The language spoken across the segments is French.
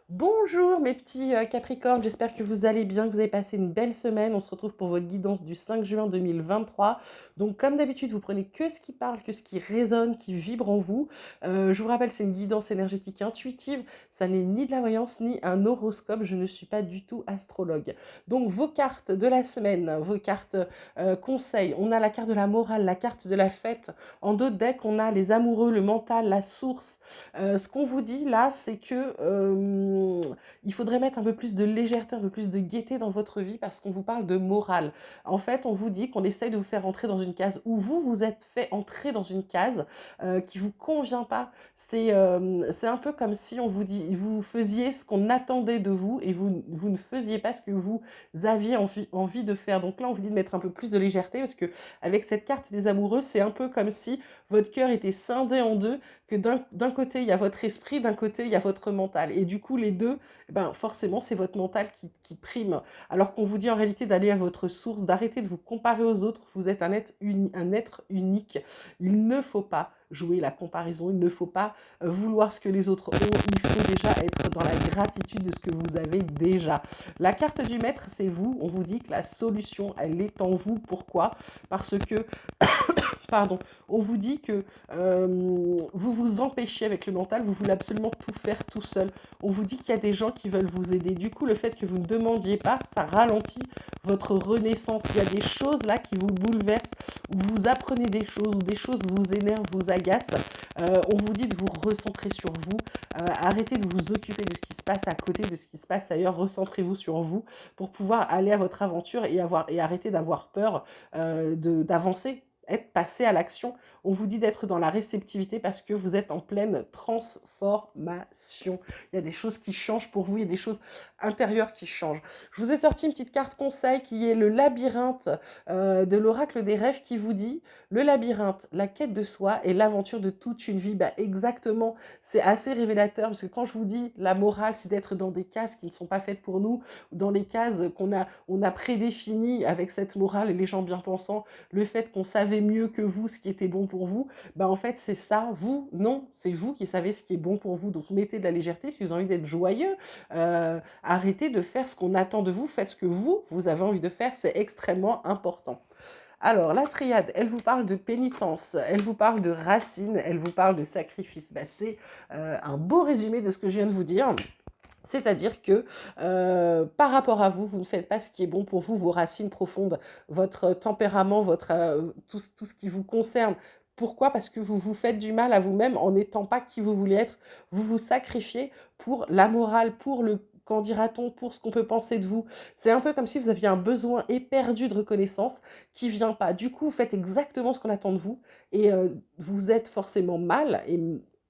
Bonjour mes petits Capricornes, j'espère que vous allez bien, que vous avez passé une belle semaine. On se retrouve pour votre guidance du 5 juin 2023. Donc comme d'habitude, vous prenez que ce qui parle, que ce qui résonne, qui vibre en vous. Je vous rappelle, c'est une guidance énergétique intuitive. Ça n'est ni de la voyance, ni un horoscope. Je ne suis pas du tout astrologue. Donc vos cartes de la semaine, vos cartes conseils. On a la carte de la morale, la carte de la fête. En d'autres decks, on a les amoureux, le mental, la source. Ce qu'on vous dit là, c'est que il faudrait mettre un peu plus de légèreté, un peu plus de gaieté dans votre vie parce qu'on vous parle de morale. En fait, on vous dit qu'on essaye de vous faire entrer dans une case où vous vous êtes fait entrer dans une case qui vous convient pas. C'est un peu comme si on vous dit, vous faisiez ce qu'on attendait de vous et vous ne faisiez pas ce que vous aviez envie de faire. Donc là, on vous dit de mettre un peu plus de légèreté parce que avec cette carte des amoureux, c'est un peu comme si votre cœur était scindé en deux, que d'un côté, il y a votre esprit, d'un côté, il y a votre mental. Et du coup, les deux, eh ben, forcément, c'est votre mental qui prime. Alors qu'on vous dit en réalité d'aller à votre source, d'arrêter de vous comparer aux autres. Vous êtes un être unique. Il ne faut pas jouer la comparaison, il ne faut pas vouloir ce que les autres ont. Il faut déjà être dans la gratitude de ce que vous avez déjà. La carte du maître, c'est vous. On vous dit que la solution, elle est en vous. Pourquoi? Parce que pardon, on vous dit que vous vous empêchez avec le mental, vous voulez absolument tout faire tout seul. On vous dit qu'il y a des gens qui veulent vous aider. Du coup, le fait que vous ne demandiez pas, ça ralentit votre renaissance. Il y a des choses là qui vous bouleversent, où vous apprenez des choses, où des choses vous énervent, vous agacent. On vous dit de vous recentrer sur vous, arrêtez de vous occuper de ce qui se passe à côté, de ce qui se passe ailleurs, recentrez-vous sur vous pour pouvoir aller à votre aventure et arrêter d'avoir peur d'avancer, être passé à l'action. On vous dit d'être dans la réceptivité parce que vous êtes en pleine transformation. Il y a des choses qui changent pour vous, il y a des choses intérieures qui changent. Je vous ai sorti une petite carte conseil qui est le labyrinthe de l'oracle des rêves qui vous dit le labyrinthe, la quête de soi et l'aventure de toute une vie. Bah, exactement, c'est assez révélateur parce que quand je vous dis la morale, c'est d'être dans des cases qui ne sont pas faites pour nous, dans les cases on a prédéfinies avec cette morale et les gens bien pensants, le fait qu'on savait mieux que vous ce qui était bon pour vous, bah en fait c'est ça, vous, non, c'est vous qui savez ce qui est bon pour vous, donc mettez de la légèreté si vous avez envie d'être joyeux, arrêtez de faire ce qu'on attend de vous, faites ce que vous avez envie de faire, c'est extrêmement important. Alors, la triade, elle vous parle de pénitence, elle vous parle de racines, elle vous parle de sacrifice. Bah, c'est un beau résumé de ce que je viens de vous dire. C'est-à-dire que par rapport à vous, vous ne faites pas ce qui est bon pour vous, vos racines profondes, votre tempérament, tout ce qui vous concerne. Pourquoi? Parce que vous vous faites du mal à vous-même en n'étant pas qui vous voulez être. Vous vous sacrifiez pour la morale, pour le qu'en dira-t-on, pour ce qu'on peut penser de vous. C'est un peu comme si vous aviez un besoin éperdu de reconnaissance qui vient pas. Du coup, vous faites exactement ce qu'on attend de vous et vous êtes forcément mal et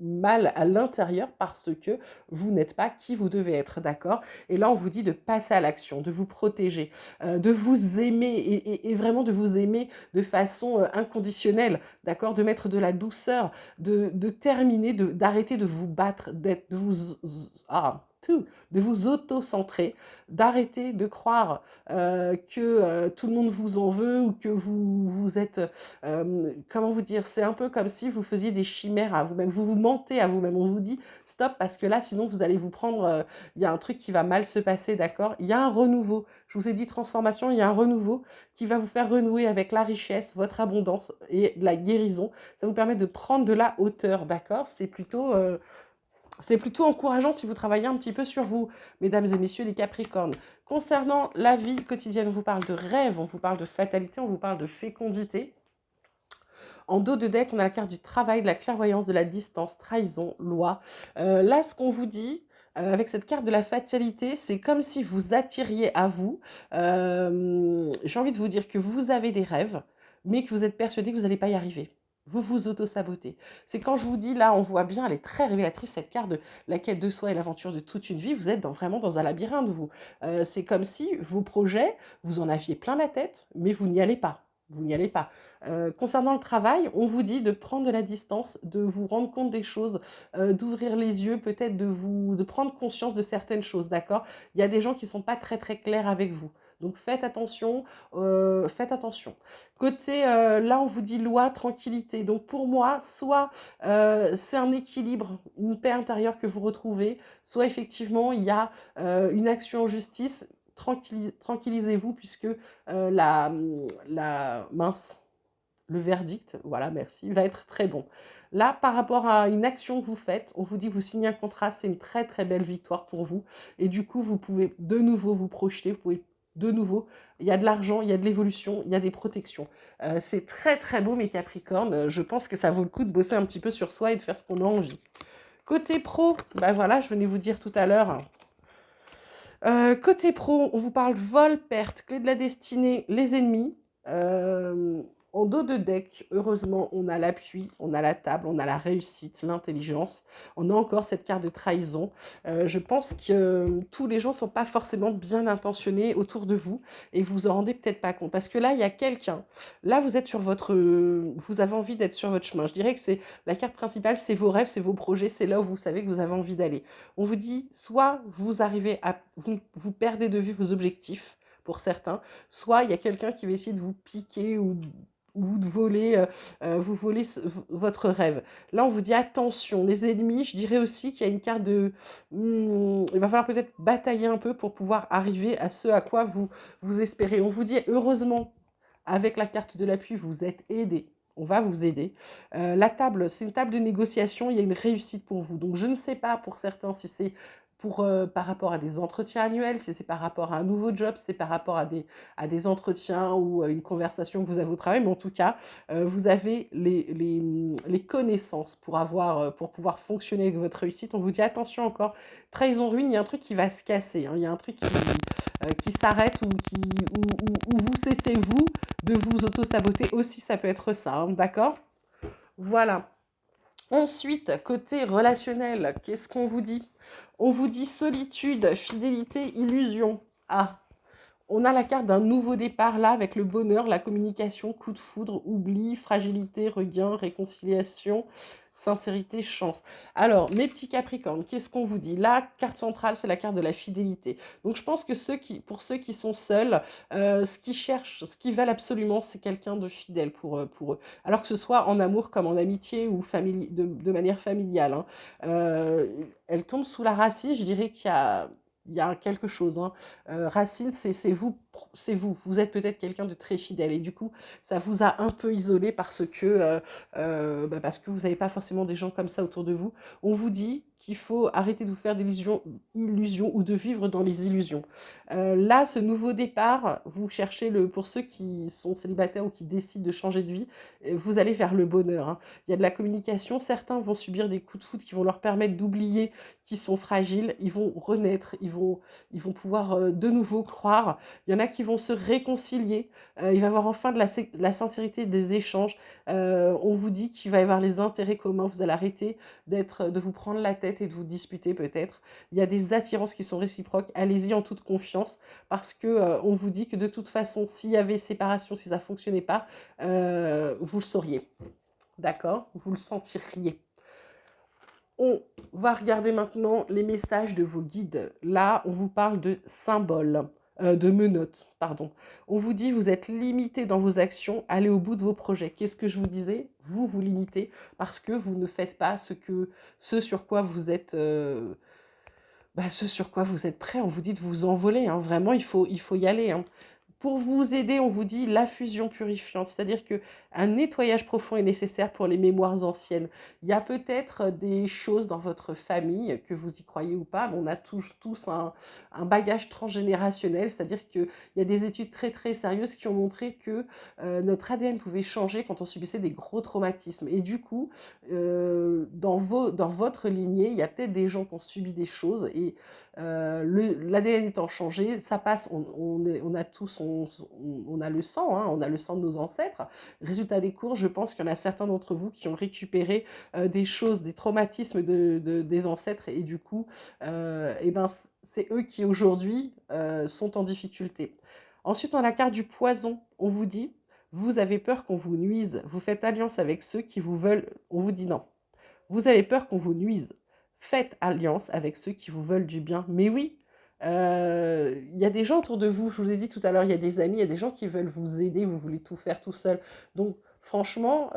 mal à l'intérieur parce que vous n'êtes pas qui vous devez être, d'accord? Et là, on vous dit de passer à l'action, de vous protéger, de vous aimer et vraiment de vous aimer de façon inconditionnelle, d'accord? De mettre de la douceur, de terminer, d'arrêter de vous battre, de vous auto-centrer, d'arrêter de croire que tout le monde vous en veut ou que vous êtes, comment vous dire, c'est un peu comme si vous faisiez des chimères à vous-même, vous vous mentez à vous-même, on vous dit stop parce que là sinon vous allez vous prendre, il y a un truc qui va mal se passer, d'accord? Il y a un renouveau, je vous ai dit transformation, il y a un renouveau qui va vous faire renouer avec la richesse, votre abondance et la guérison, ça vous permet de prendre de la hauteur, d'accord? C'est plutôt encourageant si vous travaillez un petit peu sur vous, mesdames et messieurs les Capricornes. Concernant la vie quotidienne, on vous parle de rêve, on vous parle de fatalité, on vous parle de fécondité. En dos de deck, on a la carte du travail, de la clairvoyance, de la distance, trahison, loi. Là, ce qu'on vous dit, avec cette carte de la fatalité, c'est comme si vous attiriez à vous. J'ai envie de vous dire que vous avez des rêves, mais que vous êtes persuadé que vous n'allez pas y arriver. Vous vous auto-sabotez. C'est quand je vous dis, là, on voit bien, elle est très révélatrice, cette carte de la quête de soi et l'aventure de toute une vie. Vous êtes vraiment dans un labyrinthe, vous. C'est comme si vos projets, vous en aviez plein la tête, mais vous n'y allez pas. Vous n'y allez pas. Concernant le travail, on vous dit de prendre de la distance, de vous rendre compte des choses, d'ouvrir les yeux, peut-être de prendre conscience de certaines choses, d'accord? Il y a des gens qui sont pas très très clairs avec vous. Donc faites attention, faites attention. Côté, là, on vous dit loi, tranquillité. Donc pour moi, soit c'est un équilibre, une paix intérieure que vous retrouvez, soit effectivement il y a une action en justice. Tranquillisez-vous puisque mince, le verdict, voilà, merci, va être très bon. Là, par rapport à une action que vous faites, on vous dit que vous signez un contrat, c'est une très très belle victoire pour vous. Et du coup, vous pouvez de nouveau vous projeter, vous pouvez de nouveau, il y a de l'argent, il y a de l'évolution, il y a des protections. C'est très très beau mes Capricornes, je pense que ça vaut le coup de bosser un petit peu sur soi et de faire ce qu'on a envie. Côté pro, bah voilà, je venais vous dire tout à l'heure, côté pro, on vous parle vol, perte, clé de la destinée, les ennemis. Euh, En dos de deck, heureusement, on a l'appui, on a la table, on a la réussite, l'intelligence. On a encore cette carte de trahison. Je pense que tous les gens ne sont pas forcément bien intentionnés autour de vous et vous vous en rendez peut-être pas compte. Parce que là, il y a quelqu'un. Là, vous êtes sur votre... vous avez envie d'être sur votre chemin. Je dirais que c'est la carte principale, c'est vos rêves, c'est vos projets, c'est là où vous savez que vous avez envie d'aller. On vous dit, soit vous arrivez à... Vous perdez de vue vos objectifs, pour certains, soit il y a quelqu'un qui va essayer de vous piquer ou vous de voler, vous voler votre rêve. Là, on vous dit attention, les ennemis, je dirais aussi qu'il y a une carte de... il va falloir peut-être batailler un peu pour pouvoir arriver à ce à quoi vous espérez. On vous dit, heureusement, avec la carte de l'appui, vous êtes aidé. On va vous aider. La table, c'est une table de négociation, il y a une réussite pour vous. Donc je ne sais pas pour certains si c'est pour, par rapport à des entretiens annuels, si c'est par rapport à un nouveau job, si c'est par rapport à des entretiens ou à une conversation que vous avez au travail, mais en tout cas, vous avez les connaissances pour, pour pouvoir fonctionner avec votre réussite. On vous dit attention encore, trahison ruine, il y a un truc qui va se casser, hein, il y a un truc qui s'arrête ou vous cessez vous de vous auto-saboter aussi, ça peut être ça, hein, d'accord? Voilà. Ensuite, côté relationnel, qu'est-ce qu'on vous dit? On vous dit solitude, fidélité, illusion. Ah, on a la carte d'un nouveau départ là avec le bonheur, la communication, coup de foudre, oubli, fragilité, regain, réconciliation, sincérité, chance. Alors, mes petits Capricornes, qu'est-ce qu'on vous dit? La carte centrale, c'est la carte de la fidélité. Donc, je pense que pour ceux qui sont seuls, ce qu'ils cherchent, ce qu'ils veulent absolument, c'est quelqu'un de fidèle pour eux. Alors que ce soit en amour comme en amitié ou de manière familiale, hein. Euh, Elle tombe sous la racine, je dirais il y a quelque chose, hein. Racine, c'est vous, c'est vous. Vous êtes peut-être quelqu'un de très fidèle et du coup, ça vous a un peu isolé parce que vous n'avez pas forcément des gens comme ça autour de vous. On vous dit qu'il faut arrêter de vous faire des illusions ou de vivre dans les illusions. Là, ce nouveau départ, vous cherchez pour ceux qui sont célibataires ou qui décident de changer de vie, vous allez vers le bonheur, hein. Il y a de la communication. Certains vont subir des coups de foudre qui vont leur permettre d'oublier qu'ils sont fragiles. Ils vont renaître. Ils vont pouvoir de nouveau croire. Il y en a qui vont se réconcilier. Il va y avoir enfin de la sincérité des échanges. On vous dit qu'il va y avoir les intérêts communs. Vous allez arrêter de vous prendre la tête et de vous disputer peut-être. Il y a des attirances qui sont réciproques. Allez-y en toute confiance parce que on vous dit que de toute façon, s'il y avait séparation, si ça fonctionnait pas, vous le sauriez. D'accord? Vous le sentiriez. On va regarder maintenant les messages de vos guides. Là, on vous parle de symboles, de menottes, pardon. On vous dit vous êtes limité dans vos actions, allez au bout de vos projets. Qu'est-ce que je vous disais? Vous vous limitez parce que vous ne faites pas ce sur quoi vous êtes, ce sur quoi vous êtes prêt. On vous dit de vous envoler, hein. Vraiment, il faut y aller, hein. Pour vous aider, on vous dit la fusion purifiante, c'est-à-dire que un nettoyage profond est nécessaire pour les mémoires anciennes. Il y a peut-être des choses dans votre famille, que vous y croyez ou pas, mais on a tous un bagage transgénérationnel, c'est-à-dire qu'il y a des études très très sérieuses qui ont montré que notre ADN pouvait changer quand on subissait des gros traumatismes. Et du coup, dans votre lignée, il y a peut-être des gens qui ont subi des choses et l'ADN étant changé, ça passe, on a tous, on a le sang, hein, on a le sang de nos ancêtres. Résultat des cours, je pense qu'il y en a certains d'entre vous qui ont récupéré des choses, des traumatismes des ancêtres et du coup, c'est eux qui aujourd'hui sont en difficulté. Ensuite, on a la carte du poison. On vous dit, vous avez peur qu'on vous nuise, vous faites alliance avec ceux qui vous veulent, on vous dit non. Vous avez peur qu'on vous nuise. Faites alliance avec ceux qui vous veulent du bien. Mais oui, Il y a des gens autour de vous, je vous ai dit tout à l'heure, il y a des amis, il y a des gens qui veulent vous aider, vous voulez tout faire tout seul. Donc franchement,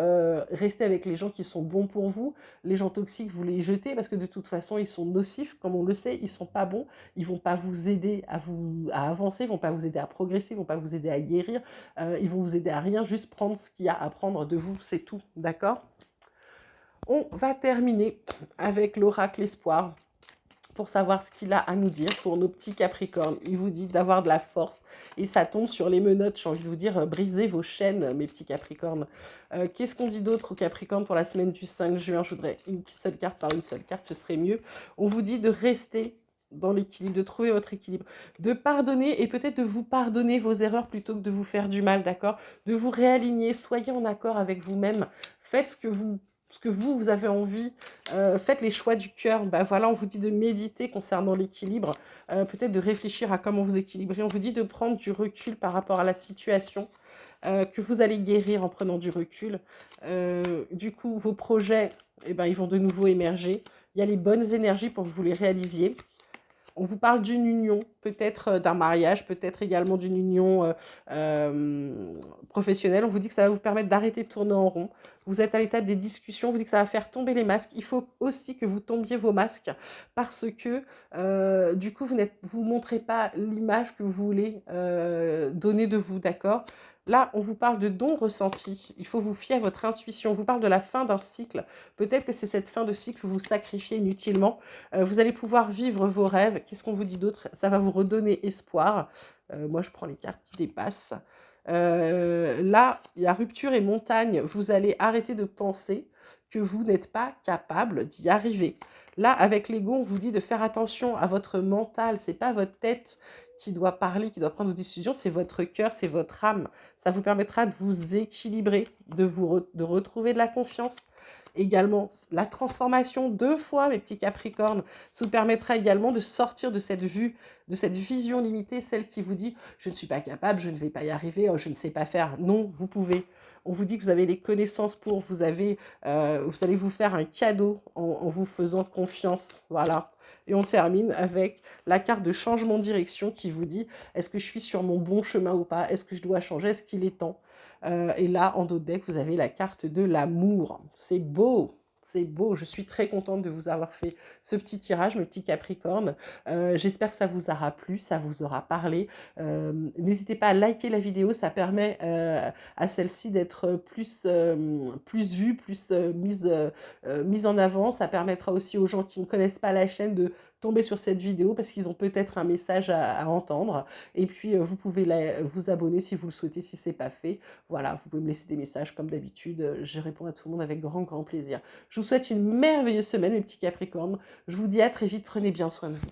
restez avec les gens qui sont bons pour vous. Les gens toxiques, vous les jetez parce que de toute façon, ils sont nocifs, comme on le sait, ils sont pas bons. Ils vont pas vous aider à avancer, ils vont pas vous aider à progresser, ils vont pas vous aider à guérir, ils vont vous aider à rien, juste prendre ce qu'il y a à prendre de vous, c'est tout, d'accord? On va terminer avec l'oracle espoir pour savoir ce qu'il a à nous dire pour nos petits Capricornes. Il vous dit d'avoir de la force et ça tombe sur les menottes. J'ai envie de vous dire, brisez vos chaînes, mes petits Capricornes. Qu'est-ce qu'on dit d'autre aux Capricornes pour la semaine du 5 juin? Je voudrais une seule carte par une seule carte, ce serait mieux. On vous dit de rester dans l'équilibre, de trouver votre équilibre, de pardonner et peut-être de vous pardonner vos erreurs plutôt que de vous faire du mal, d'accord? De vous réaligner, soyez en accord avec vous-même, faites ce que vous avez envie, faites les choix du cœur. Ben voilà, on vous dit de méditer concernant l'équilibre, peut-être de réfléchir à comment vous équilibrer. On vous dit de prendre du recul par rapport à la situation, que vous allez guérir en prenant du recul. Du coup, vos projets, eh ben, ils vont de nouveau émerger. Il y a les bonnes énergies pour que vous les réalisiez. On vous parle d'une union, peut-être d'un mariage, peut-être également d'une union professionnelle. On vous dit que ça va vous permettre d'arrêter de tourner en rond. Vous êtes à l'étape des discussions, on vous dit que ça va faire tomber les masques. Il faut aussi que vous tombiez vos masques parce que du coup, vous montrez pas l'image que vous voulez donner de vous, d'accord? Là, on vous parle de dons ressentis. Il faut vous fier à votre intuition. On vous parle de la fin d'un cycle. Peut-être que c'est cette fin de cycle que vous sacrifiez inutilement. Vous allez pouvoir vivre vos rêves. Qu'est-ce qu'on vous dit d'autre? Ça va vous redonner espoir. Moi, je prends les cartes qui dépassent. Là, il y a rupture et montagne. Vous allez arrêter de penser que vous n'êtes pas capable d'y arriver. Là, avec l'ego, on vous dit de faire attention à votre mental. C'est pas votre tête qui doit parler, qui doit prendre vos décisions, c'est votre cœur, c'est votre âme. Ça vous permettra de vous équilibrer, de retrouver de la confiance. Également, la transformation 2 fois, mes petits Capricornes, ça vous permettra également de sortir de cette vue, de cette vision limitée, celle qui vous dit je ne suis pas capable, je ne vais pas y arriver, oh, je ne sais pas faire. Non, vous pouvez. On vous dit que vous avez les connaissances pour, vous allez vous faire un cadeau en vous faisant confiance. Voilà. Et on termine avec la carte de changement de direction qui vous dit est-ce que je suis sur mon bon chemin ou pas? Est-ce que je dois changer? Est-ce qu'il est temps? Et là, en dos de deck, vous avez la carte de l'amour. C'est beau! C'est beau, je suis très contente de vous avoir fait ce petit tirage, mes petits Capricornes. J'espère que ça vous aura plu, ça vous aura parlé. N'hésitez pas à liker la vidéo, ça permet à celle-ci d'être plus vue, mise en avant. Ça permettra aussi aux gens qui ne connaissent pas la chaîne de tomber sur cette vidéo parce qu'ils ont peut-être un message à entendre. Et puis, vous pouvez vous abonner si vous le souhaitez, si ce n'est pas fait. Voilà, vous pouvez me laisser des messages comme d'habitude. Je réponds à tout le monde avec grand, grand plaisir. Je vous souhaite une merveilleuse semaine, mes petits Capricornes. Je vous dis à très vite. Prenez bien soin de vous.